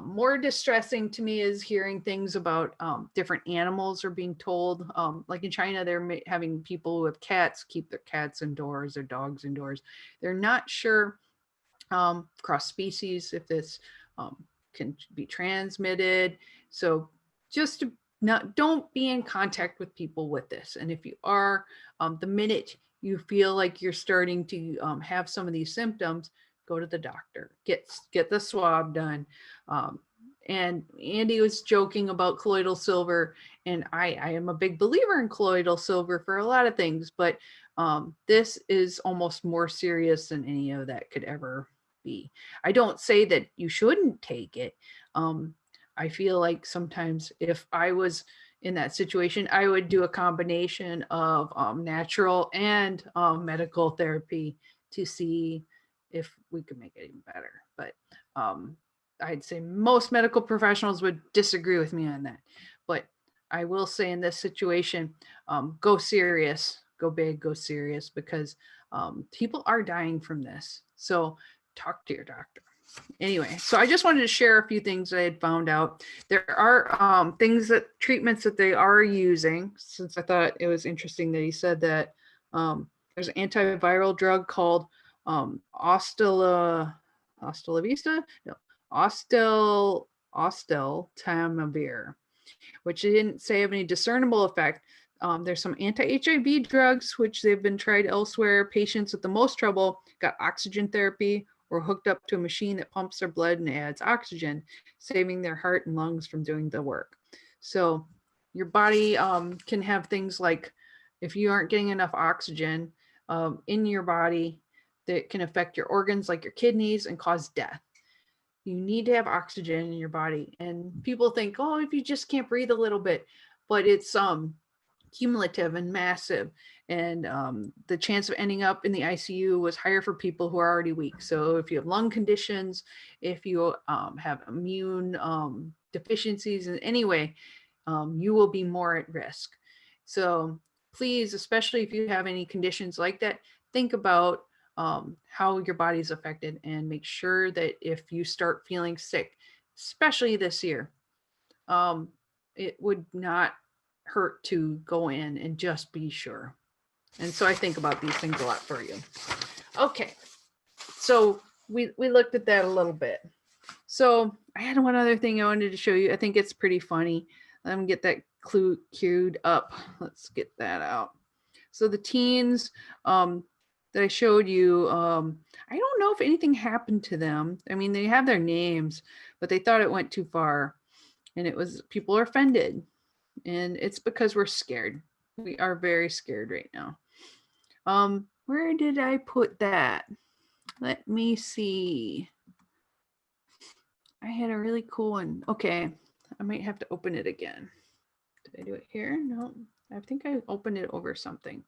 More distressing to me is hearing things about different animals are being told. Like in China, they're having people who have cats keep their cats indoors, their dogs indoors. They're not sure cross species if this can be transmitted. So just don't be in contact with people with this. And if you are, the minute you feel like you're starting to have some of these symptoms, go to the doctor, get the swab done. And Andy was joking about colloidal silver, and I am a big believer in colloidal silver for a lot of things, but this is almost more serious than any of that could ever be. I don't say that you shouldn't take it. I feel like sometimes if I was in that situation, I would do a combination of natural and medical therapy to see if we could make it even better. But I'd say most medical professionals would disagree with me on that. But I will say in this situation, go serious, go big, go serious, because people are dying from this. So talk to your doctor. Anyway, so I just wanted to share a few things that I had found out. There are treatments that they are using, since I thought it was interesting that he said that there's an antiviral drug called ostelavista? No, oseltamivir, which they didn't say have any discernible effect. There's some anti-HIV drugs, which they've been tried elsewhere. Patients with the most trouble got oxygen therapy or hooked up to a machine that pumps their blood and adds oxygen, saving their heart and lungs from doing the work. So your body can have things like, if you aren't getting enough oxygen in your body, that can affect your organs like your kidneys and cause death. You need to have oxygen in your body. And people think, oh, if you just can't breathe a little bit, but it's cumulative and massive. And the chance of ending up in the ICU was higher for people who are already weak. So if you have lung conditions, if you have immune deficiencies in any way, you will be more at risk. So please, especially if you have any conditions like that, think about how your body's affected, and make sure that if you start feeling sick, especially this year, it would not hurt to go in and just be sure. And so I think about these things a lot for you. Okay, so we looked at that a little bit. So I had one other thing I wanted to show you. I think it's pretty funny. Let me get that clue queued up. Let's get that out. So the teens that I showed you, I don't know if anything happened to them. I mean, they have their names, but they thought it went too far. And it was, people are offended. And it's because we're scared. We are very scared right now. Where did I put that? Let me see. I had a really cool one. Okay, I might have to open it again. Did I do it here? No, I think I opened it over something.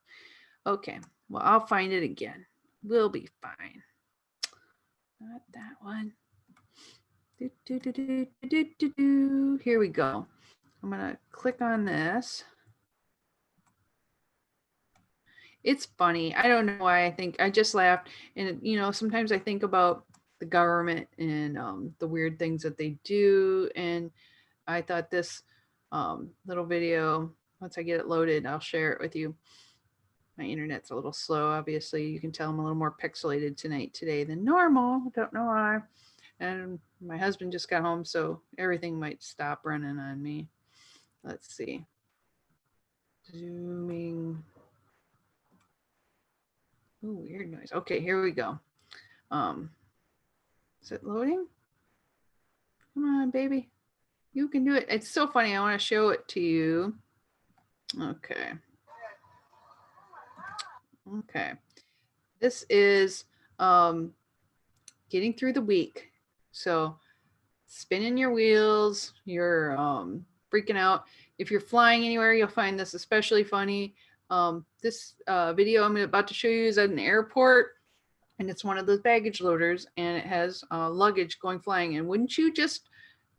Okay, well, I'll find it again. We'll be fine. Not that one. Here we go. I'm gonna click on this. It's funny. I don't know why. I just laughed. And, you know, sometimes I think about the government and the weird things that they do. And I thought this little video, once I get it loaded, I'll share it with you. My internet's a little slow, obviously. You can tell I'm a little more pixelated today than normal. I don't know why. And my husband just got home, so everything might stop running on me. Let's see. Zooming. Oh, weird noise. Okay, here we go. Is it loading? Come on, baby. You can do it. It's so funny. I want to show it to you. Okay. Okay. This is getting through the week. So spinning your wheels, you're freaking out. If you're flying anywhere, you'll find this especially funny. This video I'm about to show you is at an airport, and it's one of those baggage loaders, and it has luggage going flying. And wouldn't you just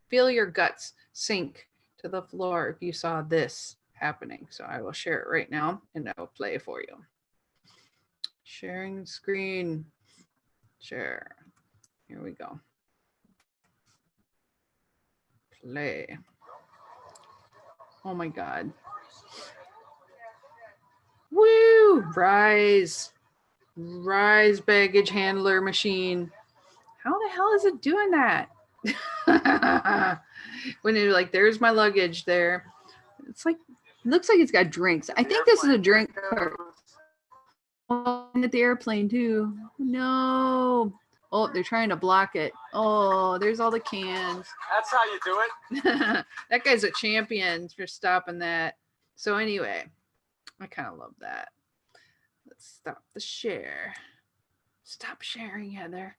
feel your guts sink to the floor if you saw this happening? So I will share it right now, and I will play it for you. Sharing screen. Share. Here we go. Play. Oh my God. Woo! Rise baggage handler machine. How the hell is it doing that? When you're like, there's my luggage there. It's like, looks like it's got drinks. I think this is a drink cart. And at the airplane too. No. Oh, they're trying to block it. Oh, there's all the cans. That's how you do it. That guy's a champion for stopping that. So anyway, I kind of love that. Let's stop the share. Stop sharing, Heather.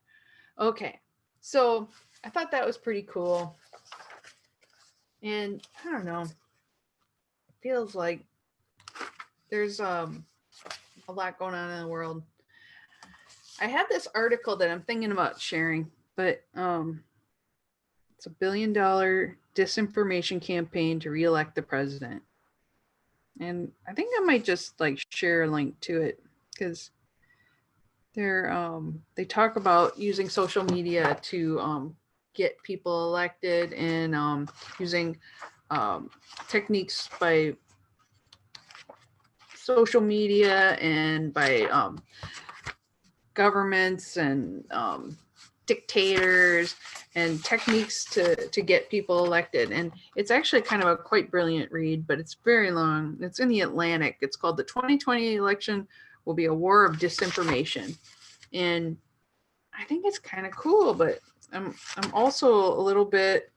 Okay, so I thought that was pretty cool. And I don't know, it feels like there's a lot going on in the world. I had this article that I'm thinking about sharing, but it's a $1 billion disinformation campaign to reelect the president. And I think I might just like share a link to it because they talk about using social media to get people elected and using techniques by social media and by governments and dictators and techniques to get people elected. And it's actually kind of a quite brilliant read, but it's very long. It's in the Atlantic. It's called The 2020 Election Will Be a War of Disinformation. And I think it's kind of cool, but I'm also a little bit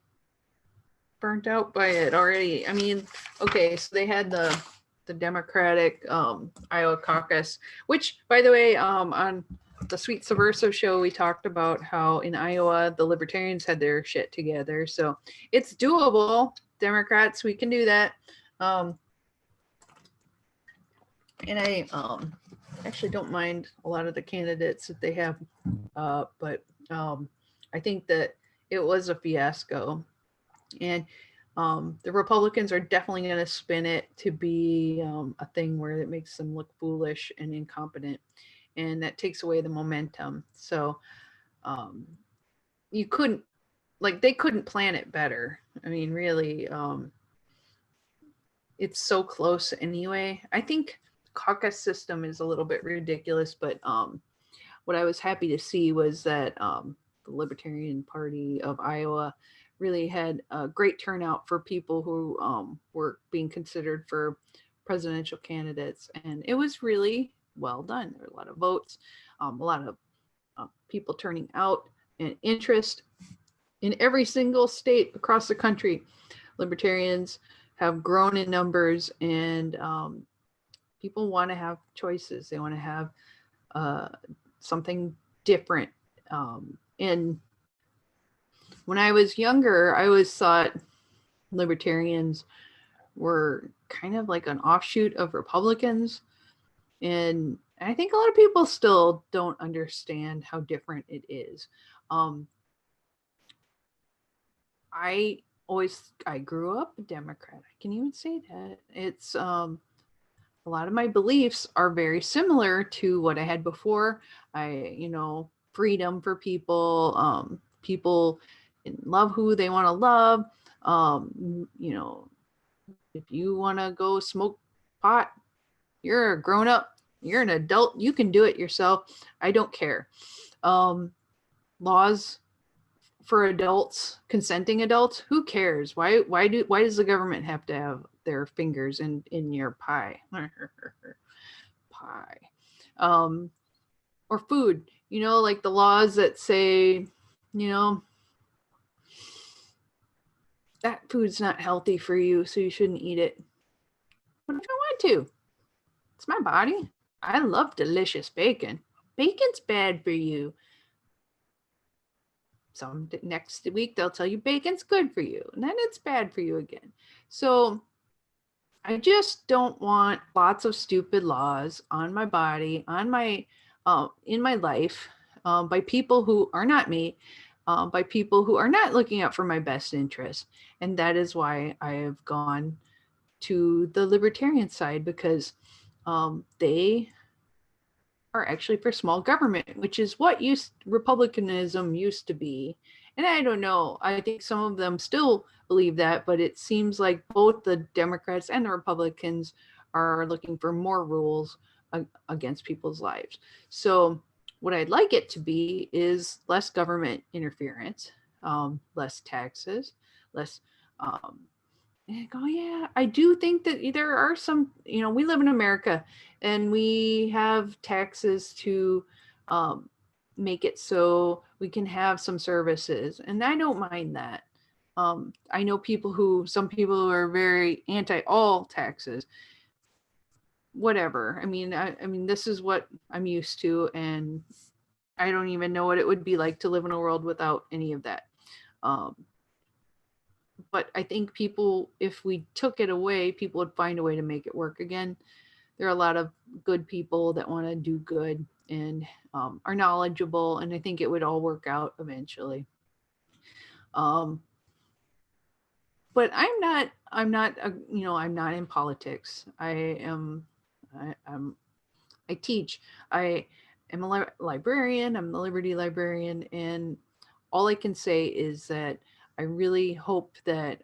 burnt out by it already. I mean, okay, so they had the Democratic Iowa caucus, which, by the way, on the Sweet Subversive show, we talked about how in Iowa the Libertarians had their shit together. So it's doable, Democrats. We can do that. And I actually don't mind a lot of the candidates that they have, but I think that it was a fiasco. And the Republicans are definitely going to spin it to be a thing where it makes them look foolish and incompetent, and that takes away the momentum. So you couldn't, like, they couldn't plan it better. I mean, really, it's so close anyway. I think caucus system is a little bit ridiculous, but what I was happy to see was that the Libertarian Party of Iowa really had a great turnout for people who were being considered for presidential candidates. And it was really well done. There were a lot of votes, a lot of people turning out, and interest in every single state across the country. Libertarians have grown in numbers, and people want to have choices. They want to have something different. And when I was younger, I always thought libertarians were kind of like an offshoot of Republicans. And I think a lot of people still don't understand how different it is. I grew up a Democrat. I can even say that. It's a lot of my beliefs are very similar to what I had before. Freedom for people, people love who they want to love. If you want to go smoke pot, you're a grown up, you're an adult, you can do it yourself. I don't care. Laws for adults, consenting adults, who cares? Why does the government have to have their fingers in your pie? Pie. Or food, like the laws that say, that food's not healthy for you, so you shouldn't eat it. What if I want to? It's my body. I love delicious bacon. Bacon's bad for you. Next week they'll tell you bacon's good for you, and then it's bad for you again. So I just don't want lots of stupid laws on my body, on my in my life, by people who are not me, by people who are not looking out for my best interest. And that is why I have gone to the libertarian side, because they are actually for small government, which is what republicanism used to be. And I don't know, I think some of them still believe that, but it seems like both the Democrats and the Republicans are looking for more rules against people's lives. So what I'd like it to be is less government interference, less taxes, less and I go, yeah, I do think that there are some, we live in America and we have taxes to make it so we can have some services. And I don't mind that. I know some people who are very anti all taxes. Whatever. I mean, this is what I'm used to. And I don't even know what it would be like to live in a world without any of that. But I think people, if we took it away, people would find a way to make it work again. There are a lot of good people that want to do good and are knowledgeable, and I think it would all work out eventually. But I'm not I'm not in politics. I teach. I am a librarian. I'm the Liberty Librarian, and all I can say is that I really hope that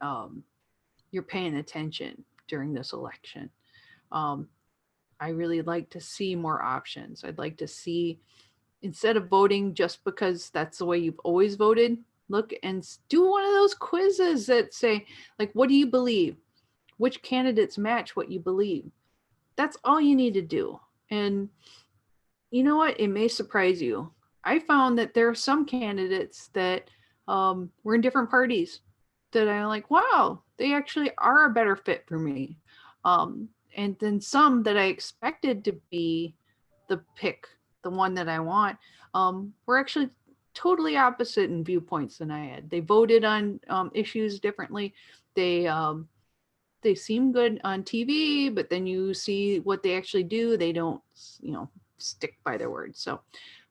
you're paying attention during this election. Um, I really like to see more options. I'd like to see, instead of voting just because that's the way you've always voted, look and do one of those quizzes that say, like, what do you believe? Which candidates match what you believe? That's all you need to do. And you know what? It may surprise you. I found that there are some candidates that were in different parties that I'm like, wow, they actually are a better fit for me. And then some that I expected to be the pick, the one that I want, were actually totally opposite in viewpoints than I had. They voted on issues differently. They seem good on TV, but then you see what they actually do. They don't, stick by their words. So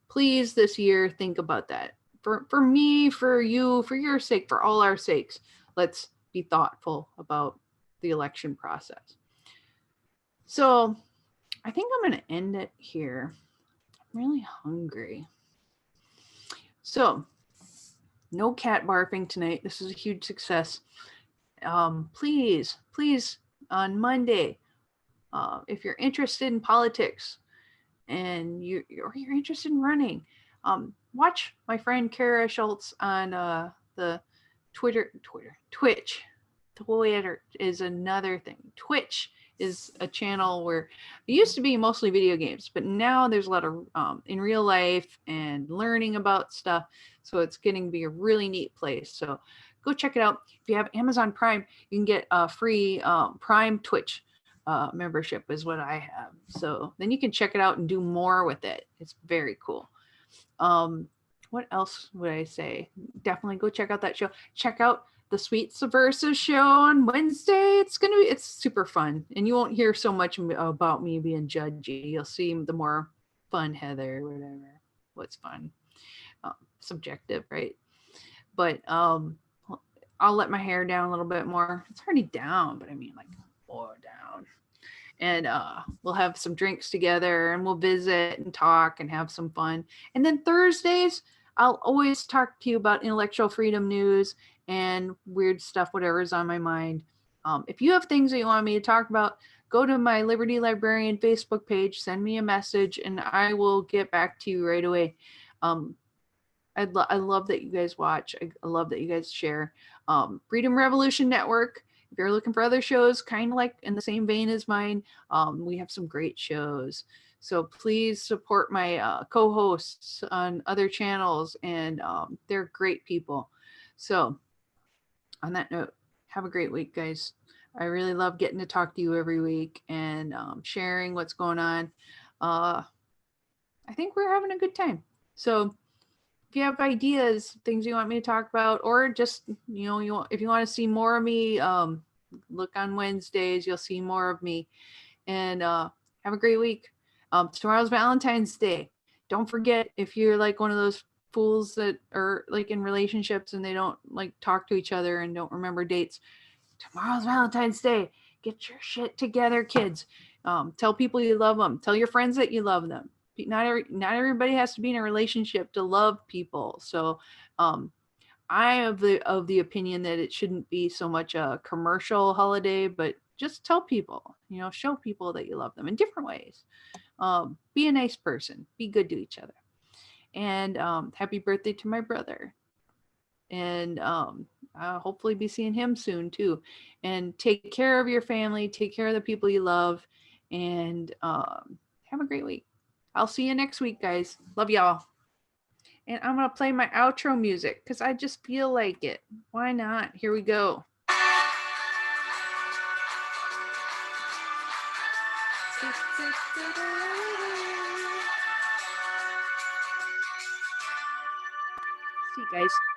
please, this year, think about that. For me, for you, for your sake, for all our sakes, let's be thoughtful about the election process. So I think I'm going to end it here. I'm really hungry. So no cat barfing tonight. This is a huge success. Please on Monday, if you're interested in politics and you're interested in running, watch my friend Kara Schultz on the Twitch. Twitter is another thing. Twitch is a channel where it used to be mostly video games, but now there's a lot of in real life and learning about stuff. So it's getting to be a really neat place. So go check it out. If you have Amazon Prime, you can get a free Prime Twitch membership is what I have. So then you can check it out and do more with it. It's very cool. What else would I say? Definitely go check out that show. Check out the Sweet Subversive show on Wednesday. It's super fun. And you won't hear so much about me being judgy. You'll see the more fun Heather, whatever. What's fun? Subjective, right? But I'll let my hair down a little bit more. It's already down, but I mean like more down. And we'll have some drinks together and we'll visit and talk and have some fun. And then Thursdays, I'll always talk to you about intellectual freedom news and weird stuff, whatever's on my mind. If you have things that you want me to talk about, go to my Liberty Librarian Facebook page, send me a message, and I will get back to you right away. I love that you guys watch. I love that you guys share. Freedom Revolution Network. If you're looking for other shows, kind of like in the same vein as mine, we have some great shows. So please support my co-hosts on other channels, and they're great people. So on that note, have a great week, guys. I really love getting to talk to you every week and sharing what's going on. I think we're having a good time. So if you have ideas, things you want me to talk about, or just, if you want to see more of me, look on Wednesdays, you'll see more of me. And have a great week. Tomorrow's Valentine's Day. Don't forget, if you're like one of those fools that are like in relationships and they don't like talk to each other and don't remember dates, tomorrow's Valentine's Day. Get your shit together, kids. Tell people you love them. Tell your friends that you love them. Not everybody has to be in a relationship to love people. So I am of the opinion that it shouldn't be so much a commercial holiday, but just tell people, show people that you love them in different ways. Be a nice person. Be good to each other. And happy birthday to my brother. And I'll hopefully be seeing him soon too. And take care of your family. Take care of the people you love. And have a great week. I'll see you next week, guys. Love y'all. And I'm going to play my outro music because I just feel like it. Why not? Here we go. guys.